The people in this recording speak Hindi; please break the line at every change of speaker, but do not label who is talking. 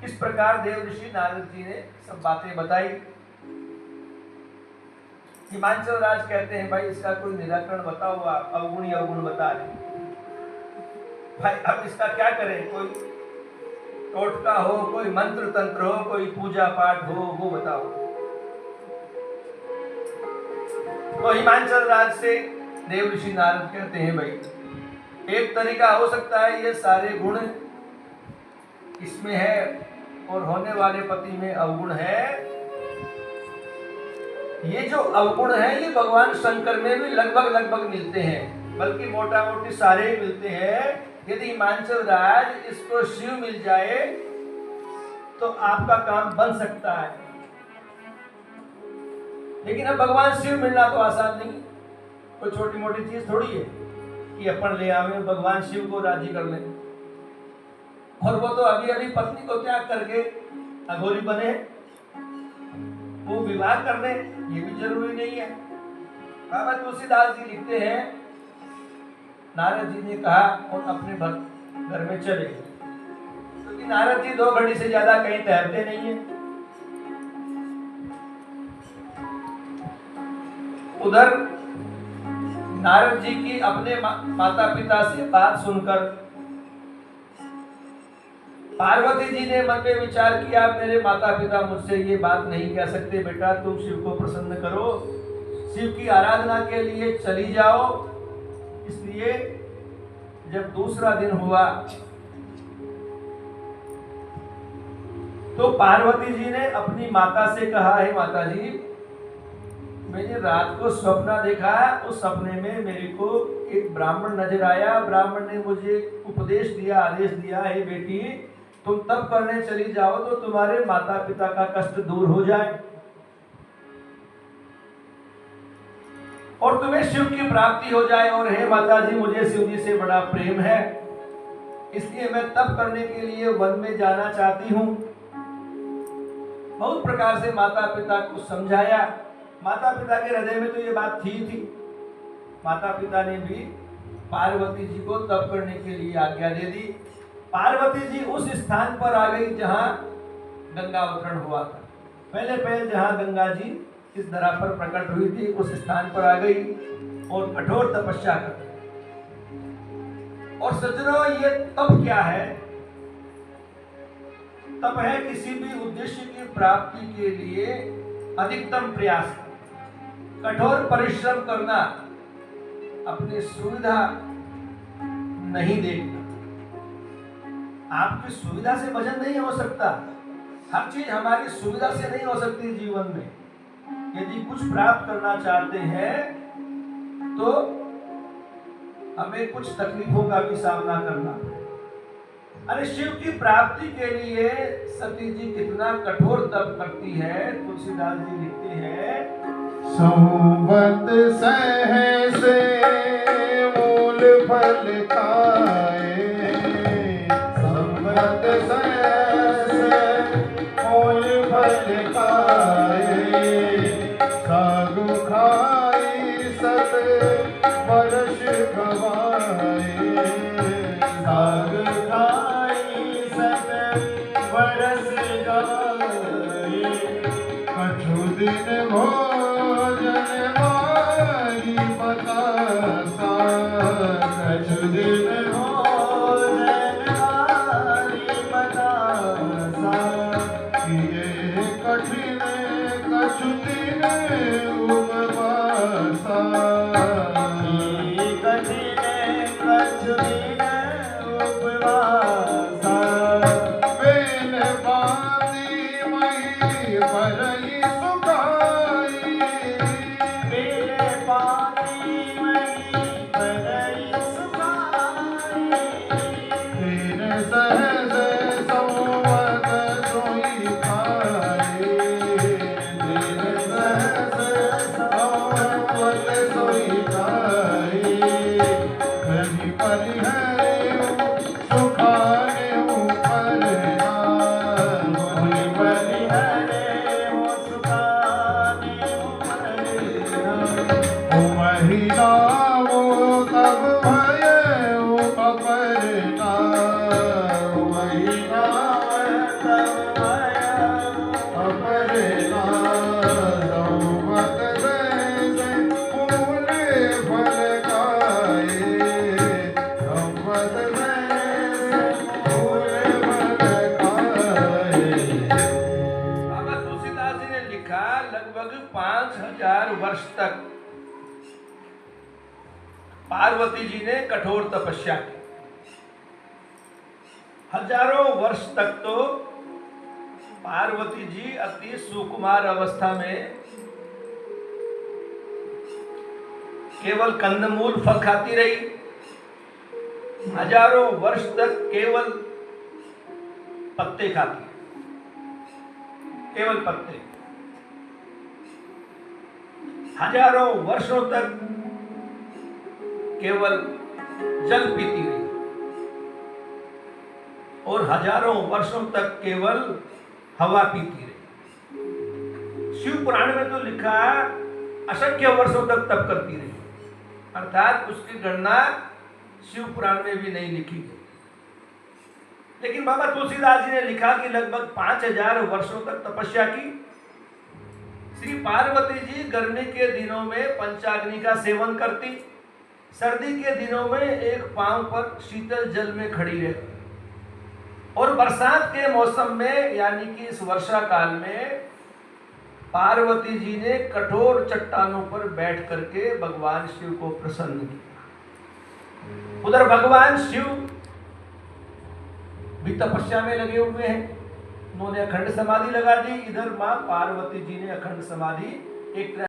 इस प्रकार देव ऋषि नारद जी ने सब बातें बताई। हिमांचल राज कहते हैं भाई इसका कोई निराकरण बताओ, आप अवगुण ही अवगुण बता रहे भाई, अब इसका क्या करें? कोई टोटका हो, कोई मंत्र तंत्र हो, कोई पूजा पाठ हो, वो बताओ। तो हिमांचल राज से देव ऋषि नारद कहते हैं भाई एक तरीका हो सकता है, ये सारे गुण इसमें है और होने वाले पति में अवगुण है। ये जो अवगुण है ये भगवान शंकर में भी लगभग मिलते हैं, बल्कि मोटा मोटी सारे ही मिलते हैं। यदि हिमांचल राज इसको शिव मिल जाए तो आपका काम बन सकता है, लेकिन अब भगवान शिव मिलना तो आसान नहीं, कोई छोटी मोटी चीज थोड़ी है कि अपन ले आवे भगवान शिव को राजी कर ले। और वो तो अभी अभी पत्नी को त्याग करके अघोरी बने, वो विवाह करने ये भी जरूरी नहीं है। बाबा तुलसीदास जी लिखते हैं नारद जी ने कहा और अपने घर में चले, क्योंकि नारद जी 2 घड़ी से ज्यादा कहीं ठहरते नहीं है। उधर नारद जी की अपने माता पिता से बात सुनकर पार्वती जी ने मन में विचार किया मेरे माता पिता मुझसे ये बात नहीं कह सकते, बेटा तुम शिव को प्रसन्न करो, शिव की आराधना के लिए चली जाओ। इसलिए जब दूसरा दिन हुआ तो पार्वती जी ने अपनी माता से कहा है माता जी मैंने रात को स्वप्न देखा, उस सपने में मेरे को एक ब्राह्मण नजर आया, ब्राह्मण ने मुझे उपदेश दिया, आदेश दिया है बेटी तुम तप करने चली जाओ तो तुम्हारे माता पिता का कष्ट दूर हो जाए और तुम्हें शिव की प्राप्ति हो जाए। और हे माता जी मुझे शिव जी से बड़ा प्रेम है, इसलिए मैं तप करने के लिए वन में जाना चाहती हूँ। बहुत प्रकार से माता पिता को समझाया, माता पिता के हृदय में तो ये बात थी। माता पिता ने भी पार्वती जी को तप करने के लिए आज्ञा दे दी। पार्वती जी उस स्थान पर आ गई जहां गंगा अवतरण हुआ था। पहले जहां गंगा जी इस धरा पर प्रकट हुई थी उस स्थान पर आ गई और कठोर तपस्या कर। और सज्जनों ये तप क्या है? तप है किसी भी उद्देश्य की प्राप्ति के लिए अधिकतम प्रयास, कठोर परिश्रम करना, अपनी सुविधा नहीं देखना। आपकी सुविधा से भजन नहीं हो सकता, हर चीज हमारी सुविधा से नहीं हो सकती जीवन में। यदि कुछ प्राप्त करना चाहते हैं तो हमें कुछ तकलीफों का भी सामना करना पड़ेगा। अरे शिव की प्राप्ति के लिए सती जी कितना कठोर तप करती है। तुलसीदास जी लिखते हैं
संवत सहसे मूल फल खाए, संवत सहसे मूल फल खाए, सागु खाई सत वर्ष गवाए, साग खाई सत वर्ष गवाए, कछु दिन भोजन मारी बतासा, कछु दिन भोजन मारी बतासा, किए कठिन कछु दिन उपवासा, किए कठिन कछु दिन उपवासा, बेन बांधी मही परई सुखाई, बेन बांधी मही परई सुखाई, तीन सहज संवत सोई खाए, तीन सहज संवत सोई
वर्ष तक पार्वती जी ने कठोर तपस्या की। हजारों वर्ष तक तो पार्वती जी अति सुकुमार अवस्था में केवल कंदमूल फल खाती रही। हजारों वर्ष तक केवल पत्ते खाती, केवल पत्ते। हजारों वर्षों तक केवल जल पीती रही और हजारों वर्षों तक केवल हवा पीती रही। शिव पुराण में तो लिखा है असंख्य वर्षों तक तप करती रही, अर्थात उसकी गणना शिव पुराण में भी नहीं लिखी गई। लेकिन बाबा तुलसीदास जी ने लिखा कि लगभग 5000 वर्षों तक तपस्या की। श्री पार्वती जी गर्मी के दिनों में पंचाग्नि का सेवन करती, सर्दी के दिनों में एक पांव पर शीतल जल में खड़ी रहती, और बरसात के मौसम में यानी कि इस वर्षा काल में पार्वती जी ने कठोर चट्टानों पर बैठ करके भगवान शिव को प्रसन्न किया। उधर भगवान शिव भी तपस्या में लगे हुए हैं, उन्होंने अखंड समाधि लगा दी। इधर मां पार्वती जी ने अखंड समाधि एक